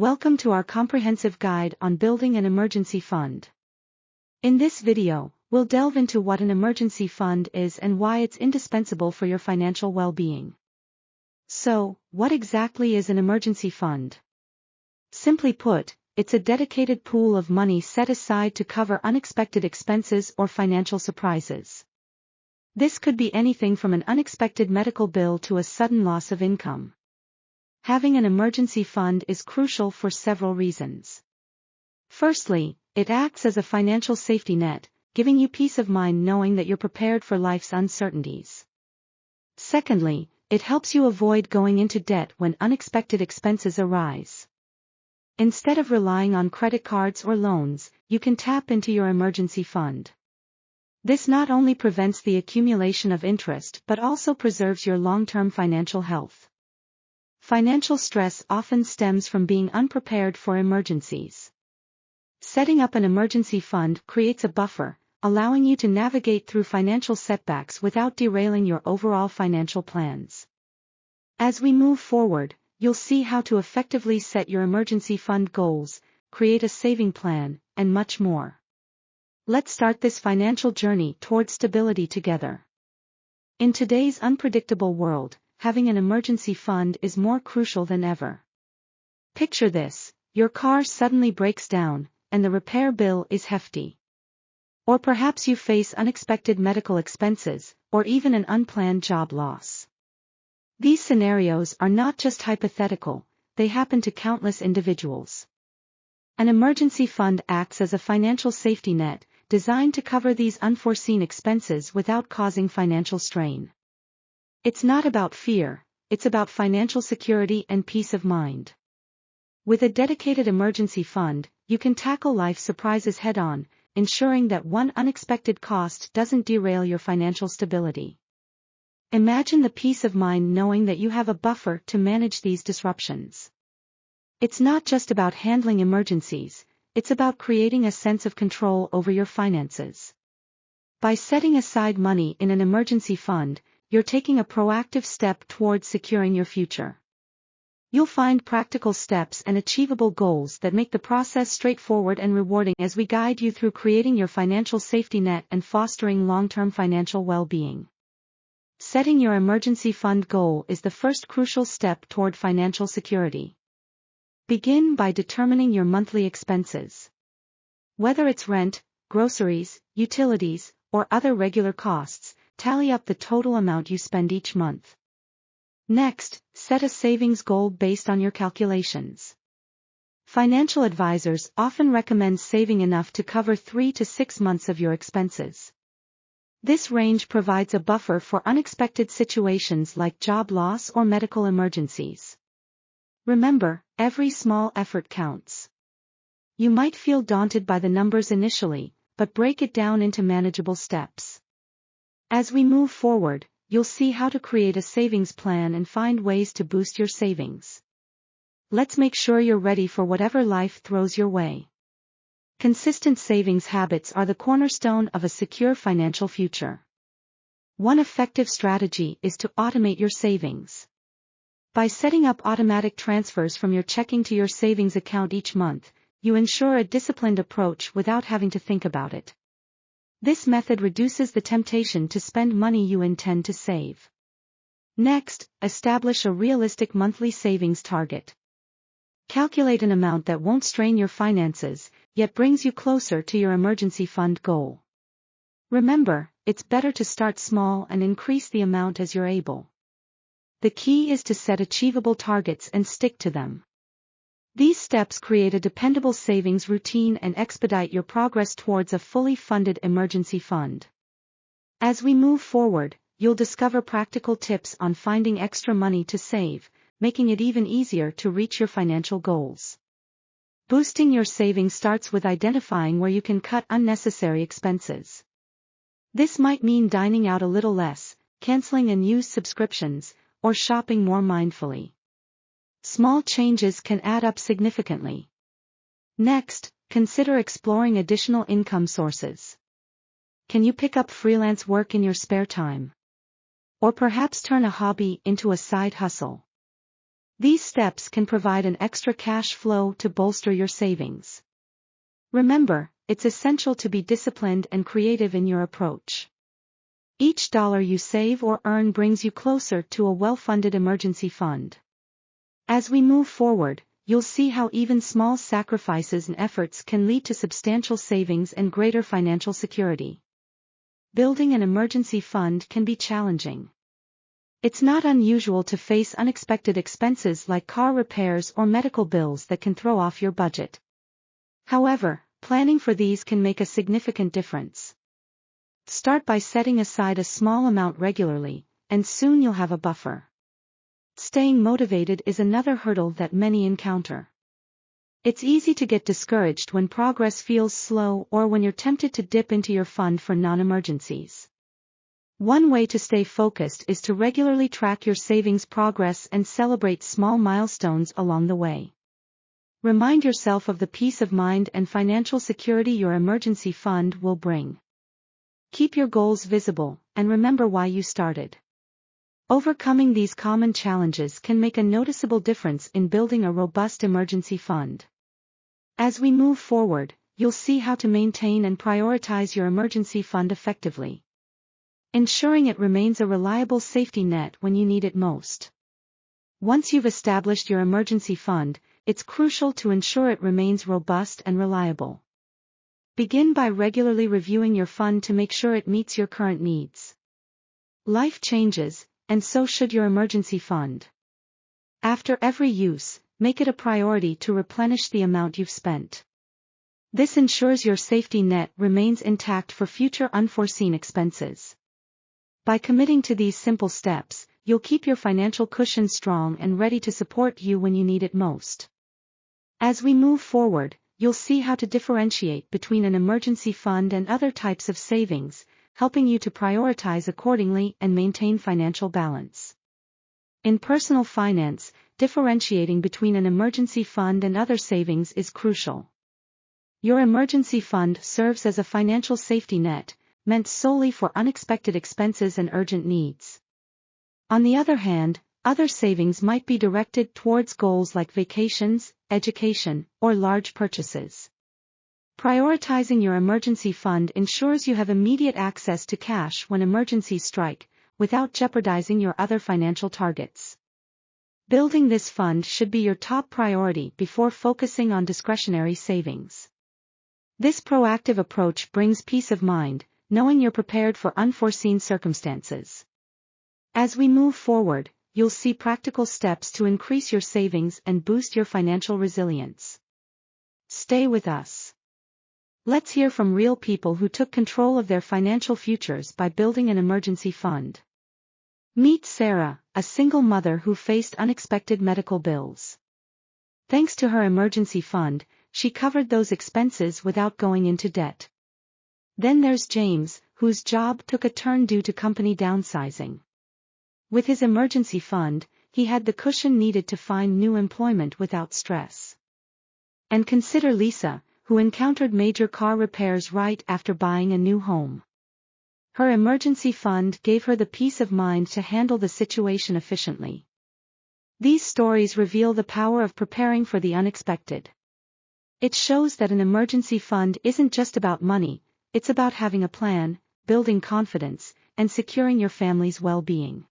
Welcome to our comprehensive guide on building an emergency fund. In this video, we'll delve into what an emergency fund is and why it's indispensable for your financial well-being. So, what exactly is an emergency fund? Simply put, it's a dedicated pool of money set aside to cover unexpected expenses or financial surprises. This could be anything from an unexpected medical bill to a sudden loss of income. Having an emergency fund is crucial for several reasons. Firstly, it acts as a financial safety net, giving you peace of mind knowing that you're prepared for life's uncertainties. Secondly, it helps you avoid going into debt when unexpected expenses arise. Instead of relying on credit cards or loans, you can tap into your emergency fund. This not only prevents the accumulation of interest but also preserves your long-term financial health. Financial stress often stems from being unprepared for emergencies. Setting up an emergency fund creates a buffer, allowing you to navigate through financial setbacks without derailing your overall financial plans. As we move forward, you'll see how to effectively set your emergency fund goals, create a saving plan, and much more. Let's start this financial journey towards stability together. In today's unpredictable world, having an emergency fund is more crucial than ever. Picture this: your car suddenly breaks down, and the repair bill is hefty. Or perhaps you face unexpected medical expenses, or even an unplanned job loss. These scenarios are not just hypothetical, they happen to countless individuals. An emergency fund acts as a financial safety net, designed to cover these unforeseen expenses without causing financial strain. It's not about fear, it's about financial security and peace of mind. With a dedicated emergency fund, you can tackle life's surprises head-on, ensuring that one unexpected cost doesn't derail your financial stability. Imagine the peace of mind knowing that you have a buffer to manage these disruptions. It's not just about handling emergencies, it's about creating a sense of control over your finances. By setting aside money in an emergency fund, you're taking a proactive step towards securing your future. You'll find practical steps and achievable goals that make the process straightforward and rewarding as we guide you through creating your financial safety net and fostering long-term financial well-being. Setting your emergency fund goal is the first crucial step toward financial security. Begin by determining your monthly expenses. Whether it's rent, groceries, utilities, or other regular costs, tally up the total amount you spend each month. Next, set a savings goal based on your calculations. Financial advisors often recommend saving enough to cover 3 to 6 months of your expenses. This range provides a buffer for unexpected situations like job loss or medical emergencies. Remember, every small effort counts. You might feel daunted by the numbers initially, but break it down into manageable steps. As we move forward, you'll see how to create a savings plan and find ways to boost your savings. Let's make sure you're ready for whatever life throws your way. Consistent savings habits are the cornerstone of a secure financial future. One effective strategy is to automate your savings. By setting up automatic transfers from your checking to your savings account each month, you ensure a disciplined approach without having to think about it. This method reduces the temptation to spend money you intend to save. Next, establish a realistic monthly savings target. Calculate an amount that won't strain your finances, yet brings you closer to your emergency fund goal. Remember, it's better to start small and increase the amount as you're able. The key is to set achievable targets and stick to them. These steps create a dependable savings routine and expedite your progress towards a fully funded emergency fund. As we move forward, you'll discover practical tips on finding extra money to save, making it even easier to reach your financial goals. Boosting your savings starts with identifying where you can cut unnecessary expenses. This might mean dining out a little less, canceling unused subscriptions, or shopping more mindfully. Small changes can add up significantly. Next, consider exploring additional income sources. Can you pick up freelance work in your spare time? Or perhaps turn a hobby into a side hustle? These steps can provide an extra cash flow to bolster your savings. Remember, it's essential to be disciplined and creative in your approach. Each dollar you save or earn brings you closer to a well-funded emergency fund. As we move forward, you'll see how even small sacrifices and efforts can lead to substantial savings and greater financial security. Building an emergency fund can be challenging. It's not unusual to face unexpected expenses like car repairs or medical bills that can throw off your budget. However, planning for these can make a significant difference. Start by setting aside a small amount regularly, and soon you'll have a buffer. Staying motivated is another hurdle that many encounter. It's easy to get discouraged when progress feels slow or when you're tempted to dip into your fund for non-emergencies. One way to stay focused is to regularly track your savings progress and celebrate small milestones along the way. Remind yourself of the peace of mind and financial security your emergency fund will bring. Keep your goals visible, and remember why you started. Overcoming these common challenges can make a noticeable difference in building a robust emergency fund. As we move forward, you'll see how to maintain and prioritize your emergency fund effectively, ensuring it remains a reliable safety net when you need it most. Once you've established your emergency fund, it's crucial to ensure it remains robust and reliable. Begin by regularly reviewing your fund to make sure it meets your current needs. Life changes, and so should your emergency fund. After every use, make it a priority to replenish the amount you've spent. This ensures your safety net remains intact for future unforeseen expenses. By committing to these simple steps, you'll keep your financial cushion strong and ready to support you when you need it most. As we move forward, you'll see how to differentiate between an emergency fund and other types of savings, helping you to prioritize accordingly and maintain financial balance. In personal finance, differentiating between an emergency fund and other savings is crucial. Your emergency fund serves as a financial safety net, meant solely for unexpected expenses and urgent needs. On the other hand, other savings might be directed towards goals like vacations, education, or large purchases. Prioritizing your emergency fund ensures you have immediate access to cash when emergencies strike, without jeopardizing your other financial targets. Building this fund should be your top priority before focusing on discretionary savings. This proactive approach brings peace of mind, knowing you're prepared for unforeseen circumstances. As we move forward, you'll see practical steps to increase your savings and boost your financial resilience. Stay with us. Let's hear from real people who took control of their financial futures by building an emergency fund. Meet Sarah, a single mother who faced unexpected medical bills. Thanks to her emergency fund, she covered those expenses without going into debt. Then there's James, whose job took a turn due to company downsizing. With his emergency fund, he had the cushion needed to find new employment without stress. And consider Lisa, who encountered major car repairs right after buying a new home. Her emergency fund gave her the peace of mind to handle the situation efficiently. These stories reveal the power of preparing for the unexpected. It shows that an emergency fund isn't just about money, it's about having a plan, building confidence, and securing your family's well-being.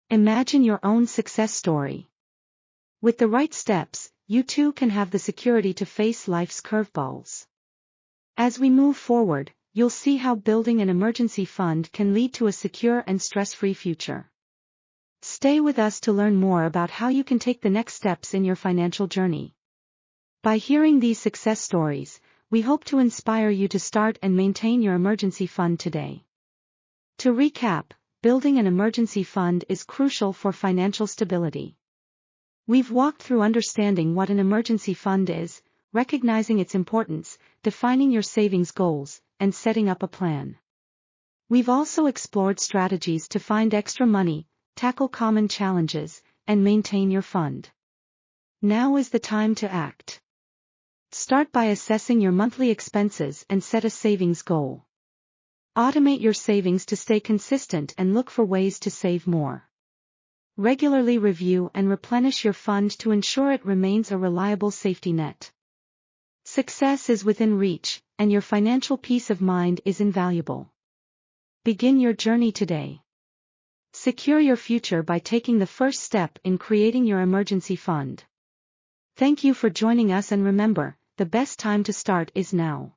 Imagine your own success story. With the right steps, you too can have the security to face life's curveballs. As we move forward, you'll see how building an emergency fund can lead to a secure and stress-free future. Stay with us to learn more about how you can take the next steps in your financial journey. By hearing these success stories, we hope to inspire you to start and maintain your emergency fund today. To recap, building an emergency fund is crucial for financial stability. We've walked through understanding what an emergency fund is, recognizing its importance, defining your savings goals, and setting up a plan. We've also explored strategies to find extra money, tackle common challenges, and maintain your fund. Now is the time to act. Start by assessing your monthly expenses and set a savings goal. Automate your savings to stay consistent and look for ways to save more. Regularly review and replenish your fund to ensure it remains a reliable safety net. Success is within reach, and your financial peace of mind is invaluable. Begin your journey today. Secure your future by taking the first step in creating your emergency fund. Thank you for joining us, and remember, the best time to start is now.